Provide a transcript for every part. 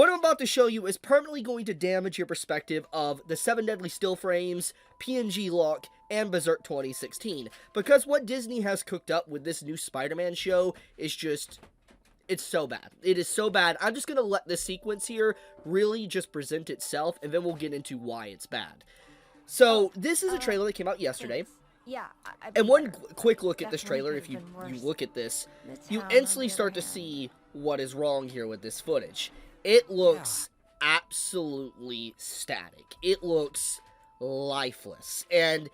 What I'm about to show you is permanently going to damage your perspective of the 7 Deadly Still Frames, PNG Lock, and Berserk 2016. Because what Disney has cooked up with this new Spider-Man show is just... it's so bad. It is so bad. I'm just going to let this sequence here really just present itself, and then we'll get into why it's bad. So, this is a trailer that came out yesterday. Yeah. And one quick look at this trailer, if you look at this, you instantly start to see what is wrong here with this footage. It looks absolutely static. It looks lifeless. And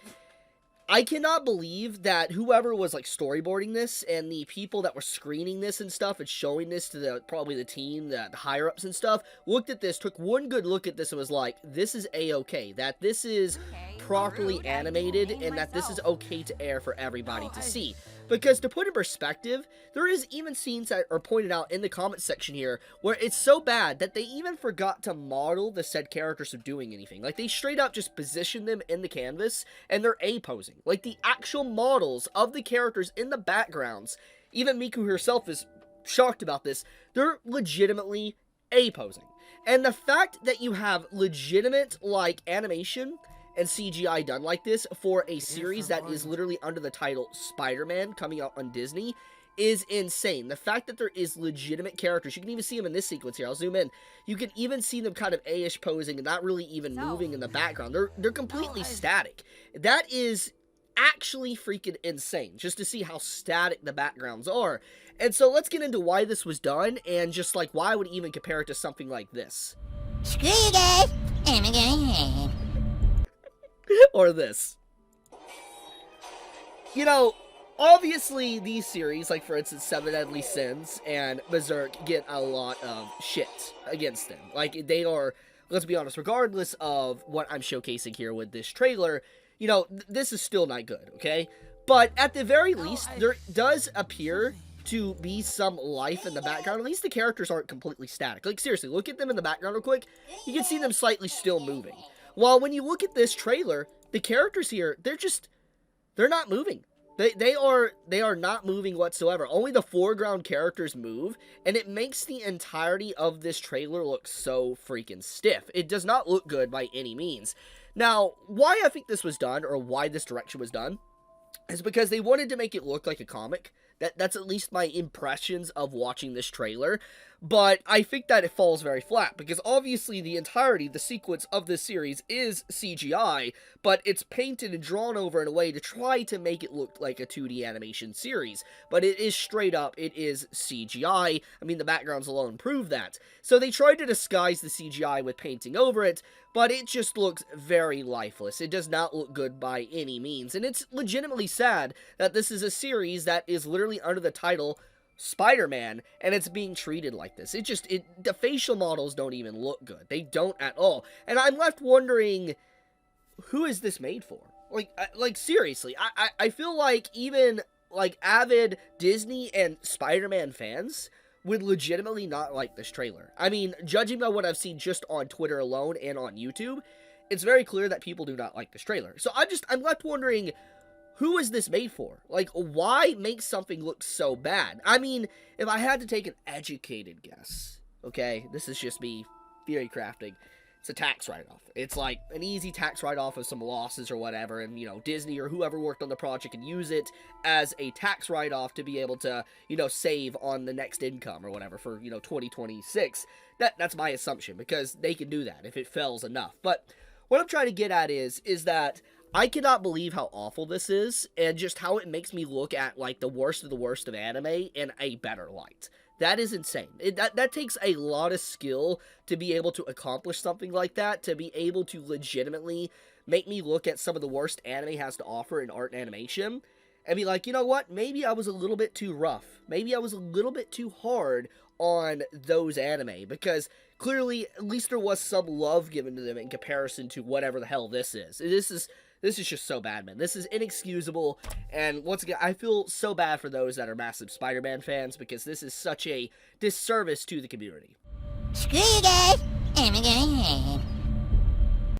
I cannot believe that whoever was like storyboarding this and the people that were screening this and stuff and showing this to probably the team, the higher ups and stuff, looked at this, took one good look at this and was like, this is a-okay, that this is properly animated and that this is okay to air for everybody to see. Because to put in perspective, there is even scenes that are pointed out in the comment section here where it's so bad that they even forgot to model the said characters of doing anything. Like, they straight up just position them in the canvas and they're A-posing. Like, the actual models of the characters in the backgrounds, even Miku herself is shocked about this, they're legitimately A-posing. And the fact that you have legitimate, like, animation and CGI done like this for a series that is literally under the title Spider-Man coming out on Disney is insane. The fact that there is legitimate characters, you can even see them in this sequence here, I'll zoom in, you can even see them kind of A-ish posing and not really even moving in the background. They're completely static. That is actually freaking insane, just to see how static the backgrounds are. And so let's get into why this was done, and just like why I would even compare it to something like this. Screw you guys, I'm going. Or this. You know, obviously these series, like for instance 7 Deadly Sins and Berserk, get a lot of shit against them. Like, they are, let's be honest, regardless of what I'm showcasing here with this trailer, you know, this is still not good, okay? But at the very least, there does appear to be some life in the background. At least the characters aren't completely static. Like, seriously, look at them in the background real quick. You can see them slightly still moving. While when you look at this trailer, the characters here, they're not moving. They are not moving whatsoever. Only the foreground characters move, and it makes the entirety of this trailer look so freaking stiff. It does not look good by any means. Now, why I think this was done, or why this direction was done, is because they wanted to make it look like a comic. That's at least my impressions of watching this trailer. But I think that it falls very flat, because obviously the entirety, the sequence of this series is CGI, but it's painted and drawn over in a way to try to make it look like a 2D animation series. But it is straight up, it is CGI. I mean, the backgrounds alone prove that. So they tried to disguise the CGI with painting over it, but it just looks very lifeless. It does not look good by any means, and it's legitimately sad that this is a series that is literally under the title Spider-Man, and it's being treated like this. The facial models don't even look good. They don't at all. And I'm left wondering, who is this made for? Like seriously, I feel like even, like, avid Disney and Spider-Man fans would legitimately not like this trailer. I mean, judging by what I've seen just on Twitter alone and on YouTube, it's very clear that people do not like this trailer. So I'm left wondering, who is this made for? Like, why make something look so bad? I mean, if I had to take an educated guess, okay, this is just me theory crafting, it's a tax write-off. It's like an easy tax write-off of some losses or whatever, and, you know, Disney or whoever worked on the project can use it as a tax write-off to be able to, you know, save on the next income or whatever for, you know, 2026. That's my assumption, because they can do that if it fails enough. But what I'm trying to get at is that I cannot believe how awful this is, and just how it makes me look at, like, the worst of anime in a better light. That is insane. That takes a lot of skill to be able to accomplish something like that, to be able to legitimately make me look at some of the worst anime has to offer in art and animation, and be like, you know what, maybe I was a little bit too rough. Maybe I was a little bit too hard on those anime, because clearly, at least there was some love given to them in comparison to whatever the hell this is. This is just so bad, man. This is inexcusable, and once again, I feel so bad for those that are massive Spider-Man fans, because this is such a disservice to the community. Screw you guys, I'm going.